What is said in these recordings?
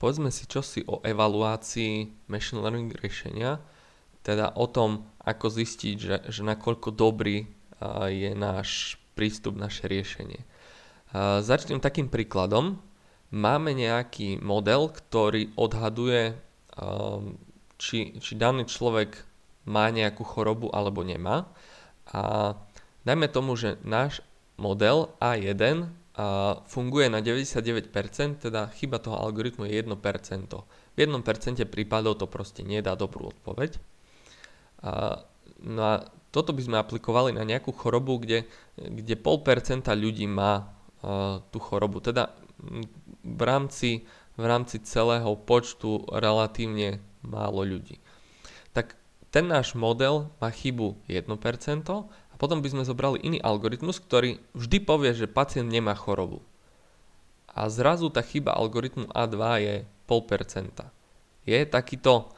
povedzme si čosi o evaluácii machine learning riešenia, teda o tom, ako zistiť, že nakoľko dobrý je náš prístup, naše riešenie. Začnem takým príkladom. Máme nejaký model, ktorý odhaduje, či daný človek má nejakú chorobu alebo nemá. A dajme tomu, že náš model A1 funguje na 99%, teda chyba toho algoritmu je 1%. V 1% prípadov to proste nedá dobrú odpoveď. No a toto by sme aplikovali na nejakú chorobu, kde 0,5% ľudí má tú chorobu. Teda v rámci celého počtu relatívne málo ľudí. Tak ten náš model má chybu 1% a potom by sme zobrali iný algoritmus, ktorý vždy povie, že pacient nemá chorobu. A zrazu tá chyba algoritmu A2 je 0,5%. Je takýto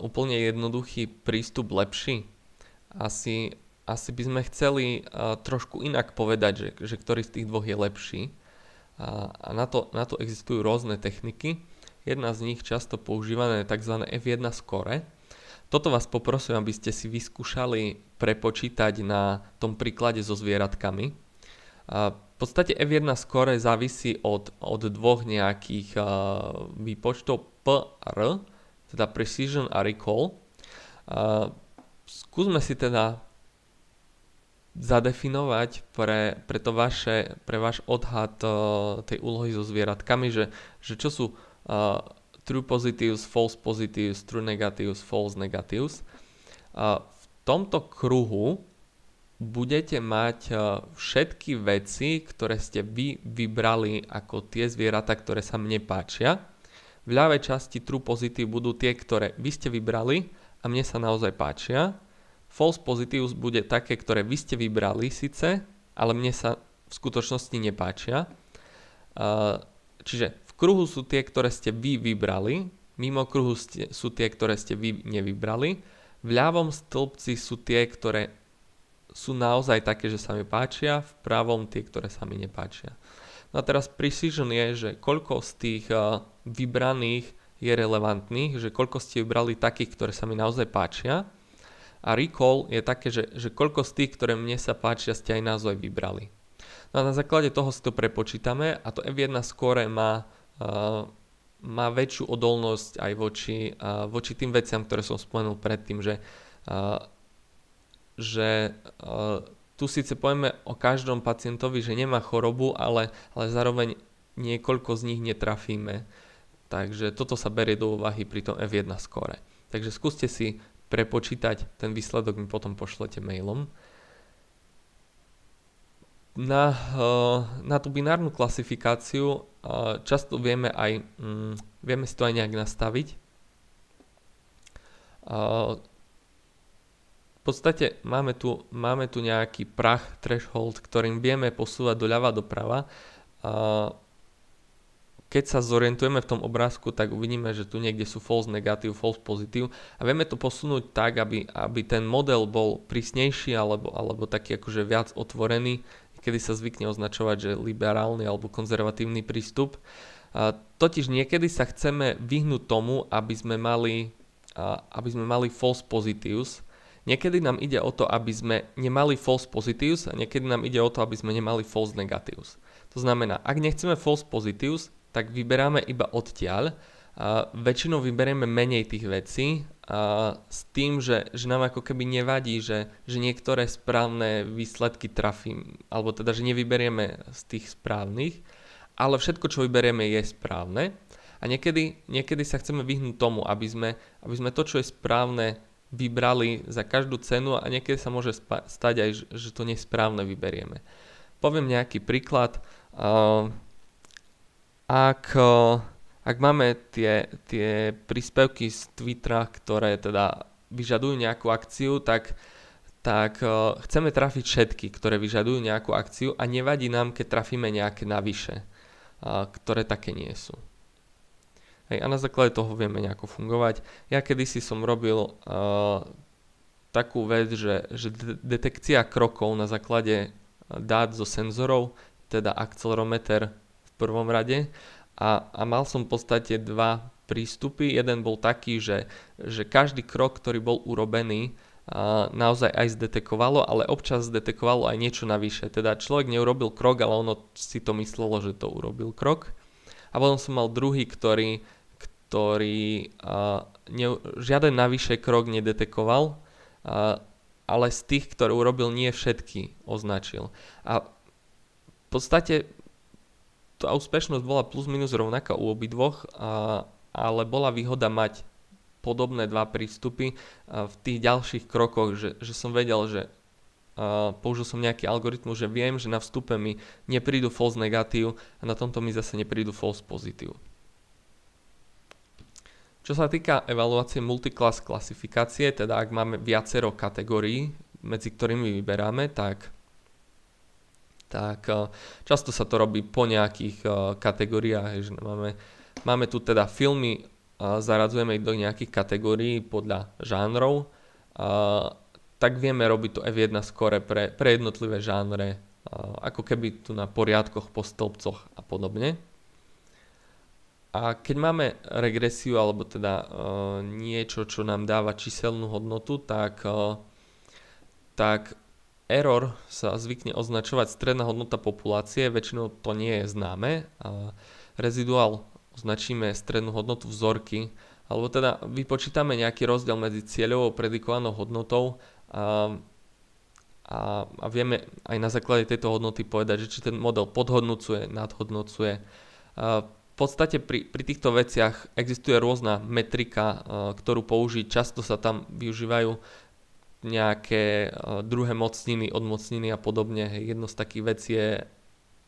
úplne jednoduchý prístup lepší? Asi by sme chceli trošku inak povedať, že ktorý z tých dvoch je lepší. A na to existujú rôzne techniky. Jedna z nich často používané je tzv. F1 score. Toto vás poprosím, aby ste si vyskúšali prepočítať na tom príklade so zvieratkami. V podstate F1 score závisí od dvoch nejakých výpočtov PR, teda precision a recall. Skúsme si teda zadefinovať pre váš odhad tej úlohy so zvieratkami, že čo sú true positives, false positives, true negatives, false negatives. V tomto kruhu budete mať všetky veci, ktoré ste vy vybrali ako tie zvieratá, ktoré sa mne páčia. V ľavej časti true positive budú tie, ktoré vy ste vybrali a mne sa naozaj páčia. False positives bude také, ktoré vy ste vybrali síce, ale mne sa v skutočnosti nepáčia. Čiže v kruhu sú tie, ktoré ste vy vybrali, mimo kruhu sú tie, ktoré ste vy nevybrali. V ľavom stĺpci sú tie, ktoré sú naozaj také, že sa mi páčia, v pravom tie, ktoré sa mi nepáčia. No a teraz precision je, že koľko z tých vybraných je relevantných, že koľko ste vybrali takých, ktoré sa mi naozaj páčia. A recall je také, že koľko z tých, ktoré mne sa páčia, ste aj naozaj vybrali. No a na základe toho si to prepočítame a to F1 score má väčšiu odolnosť aj voči tým veciam, ktoré som spomenul predtým, že tu síce povieme o každom pacientovi, že nemá chorobu, ale zároveň niekoľko z nich netrafíme. Takže toto sa berie do úvahy pri tom F1 score. Takže skúste si prepočítať, ten výsledok mi potom pošlete mailom. Na tú binárnu klasifikáciu často vieme si to aj nejak nastaviť. V podstate máme tu nejaký prach, threshold, ktorým vieme posúvať doľava doprava. Keď sa zorientujeme v tom obrázku, tak uvidíme, že tu niekde sú false negative, false positive a vieme to posunúť tak, aby ten model bol prísnejší alebo taký akože viac otvorený, kedy sa zvykne označovať, že liberálny alebo konzervatívny prístup. Totiž niekedy sa chceme vyhnúť tomu, aby sme mali false positives. Niekedy nám ide o to, aby sme nemali false positives a niekedy nám ide o to, aby sme nemali false negatives. To znamená, ak nechceme false positives, tak vyberáme iba odtiaľ. Väčšinou vyberieme menej tých vecí s tým, že nám ako keby nevadí, že niektoré správne výsledky trafím, alebo teda, že nevyberieme z tých správnych, ale všetko, čo vyberieme, je správne. A niekedy sa chceme vyhnúť tomu, aby sme to, čo je správne, vybrali za každú cenu a niekedy sa môže stať aj, že to nesprávne vyberieme. Poviem nejaký príklad. Ak máme tie príspevky z Twittera, ktoré teda vyžadujú nejakú akciu, tak chceme trafiť všetky, ktoré vyžadujú nejakú akciu a nevadí nám, keď trafíme nejaké navyše, ktoré také nie sú. A na základe toho vieme nejako fungovať. Ja kedysi som robil takú vec, že detekcia krokov na základe dát zo senzorov, teda akcelerometer v prvom rade a mal som v podstate dva prístupy. Jeden bol taký, že každý krok, ktorý bol urobený, naozaj aj zdetekovalo, ale občas zdetekovalo aj niečo navyše. Teda človek neurobil krok, ale ono si to myslelo, že to urobil krok. A potom som mal druhý, ktorý žiaden navyše krok nedetekoval, ale z tých, ktoré urobil, nie všetky označil. A v podstate tá úspešnosť bola plus minus rovnaká u obidvoch, ale bola výhoda mať podobné dva prístupy v tých ďalších krokoch, že som vedel, že použil som nejaký algoritmus, že viem, že na vstupe mi neprídu false negatív a na tomto mi zase neprídu false pozitív. Čo sa týka evaluácie multiclass klasifikácie, teda ak máme viacero kategórií, medzi ktorými vyberáme, tak často sa to robí po nejakých kategóriách, že máme tu teda filmy, zaradzujeme ich do nejakých kategórií podľa žánrov, tak vieme robiť to F1 skóre pre jednotlivé žánre, ako keby tu na poriadkoch, po stĺpcoch a podobne. A keď máme regresiu, alebo teda niečo, čo nám dáva číselnú hodnotu, tak error sa zvykne označovať stredná hodnota populácie, väčšinou to nie je známe. Reziduál označíme strednú hodnotu vzorky, alebo teda vypočítame nejaký rozdiel medzi cieľovou predikovanou hodnotou a vieme aj na základe tejto hodnoty povedať, že či ten model podhodnocuje, nadhodnocuje. V podstate pri týchto veciach existuje rôzna metrika, ktorú použiť. Často sa tam využívajú nejaké druhé mocniny, odmocniny a podobne. Jedno z takých vecí je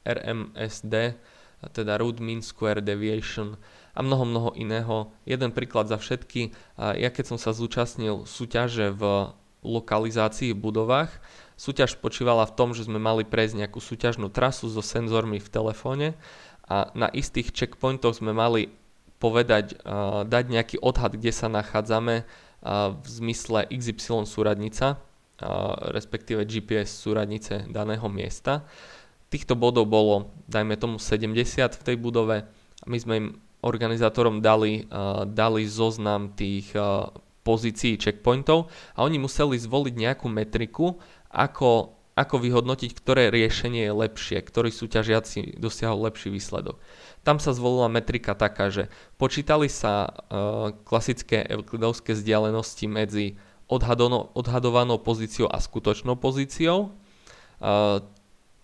RMSD, teda Root Mean Square Deviation a mnoho iného. Jeden príklad za všetky. Ja keď som sa zúčastnil súťaže v lokalizácii v budovách, súťaž spočívala v tom, že sme mali prejsť nejakú súťažnú trasu so senzormi v telefóne a na istých checkpointoch sme mali povedať, dať nejaký odhad, kde sa nachádzame v zmysle XY súradnica, respektíve GPS súradnice daného miesta. Týchto bodov bolo, dajme tomu 70 v tej budove a my sme im organizátorom dali zoznam tých pozícií checkpointov a oni museli zvoliť nejakú metriku, ako vyhodnotiť, ktoré riešenie je lepšie, ktorý súťažiaci dosiahol lepší výsledok. Tam sa zvolila metrika taká, že počítali sa klasické euklidovské vzdialenosti medzi odhadovanou pozíciou a skutočnou pozíciou.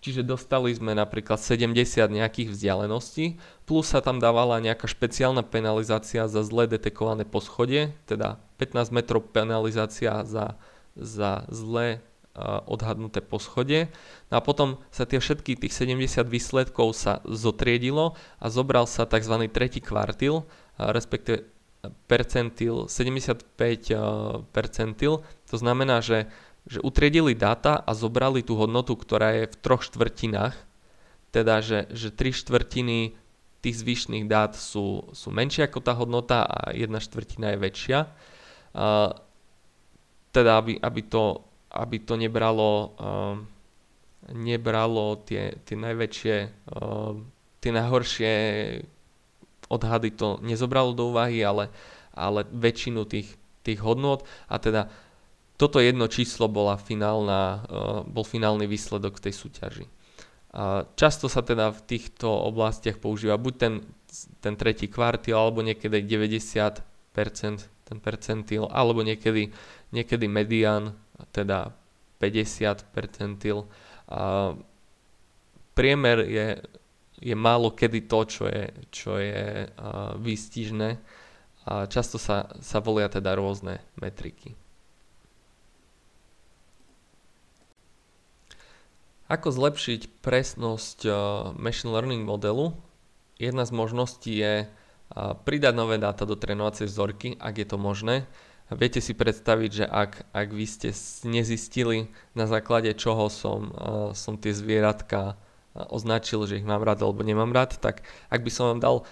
Čiže dostali sme napríklad 70 nejakých vzdialeností, plus sa tam dávala nejaká špeciálna penalizácia za zle detekované poschodie, teda 15 metrov penalizácia za zle odhadnuté poschodie. No a potom sa všetky tých 70 výsledkov sa zotriedilo a zobral sa tzv. Tretí kvartil, respektíve percentil, 75 percentil. To znamená, že utriedili dáta a zobrali tú hodnotu, ktorá je v 3/4, teda že 3/4 tých zvyšných dát sú menšie ako tá hodnota a 1/4 je väčšia. Teda aby to nebralo tie najväčšie, tie najhoršie odhady to nezobralo do úvahy, ale väčšinu tých hodnôt a teda toto jedno číslo bol finálny výsledok v tej súťaži. Často sa teda v týchto oblastiach používa buď ten tretí kvartil, alebo niekedy 90% ten percentil, alebo niekedy medián, teda 50 percentil. Priemer je málo kedy to, čo je výstižné. Často sa volia teda rôzne metriky. Ako zlepšiť presnosť machine learning modelu? Jedna z možností je pridať nové dáta do trénovacej vzorky, ak je to možné. Viete si predstaviť, že ak vy ste nezistili, na základe čoho som tie zvieratka označil, že ich mám rád alebo nemám rád, tak ak by som vám dal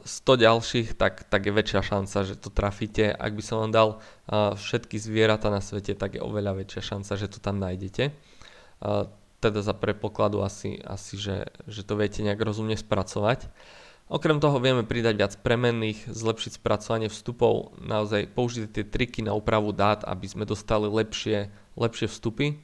100 ďalších, tak je väčšia šanca, že to trafíte. Ak by som vám dal všetky zvieratá na svete, tak je oveľa väčšia šanca, že to tam nájdete. Teda za predpokladu asi že to viete nejak rozumne spracovať. Okrem toho vieme pridať viac premenných, zlepšiť spracovanie vstupov, naozaj použiť tie triky na úpravu dát, aby sme dostali lepšie vstupy.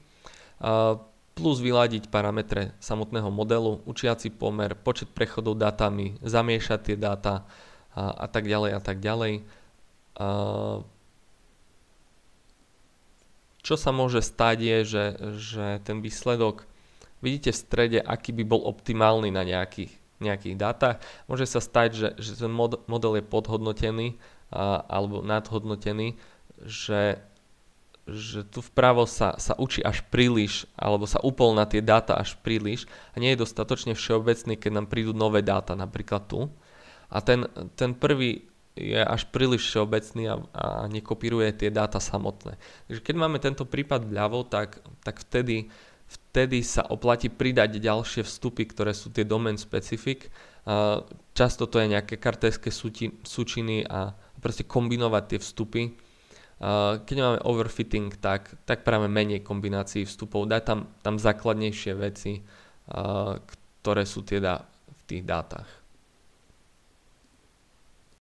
Plus vyladiť parametre samotného modelu, učiaci pomer, počet prechodov dátami, zamiešať tie dáta a tak ďalej a tak ďalej. Čo sa môže stať je, že ten výsledok vidíte v strede, aký by bol optimálny na nejakých dátach. Môže sa stať, že ten model je podhodnotený alebo nadhodnotený, že tu vpravo sa učí až príliš, alebo sa upol na tie dáta až príliš a nie je dostatočne všeobecný, keď nám prídu nové dáta, napríklad tu. A ten prvý je až príliš všeobecný a nekopíruje tie dáta samotné. Takže keď máme tento prípad vľavo, tak vtedy sa oplatí pridať ďalšie vstupy, ktoré sú tie domain specific. Často to je nejaké kartésske súčiny a proste kombinovať tie vstupy. Keď máme overfitting, tak práve menej kombinácií vstupov, dať tam základnejšie veci, ktoré sú teda v tých dátach.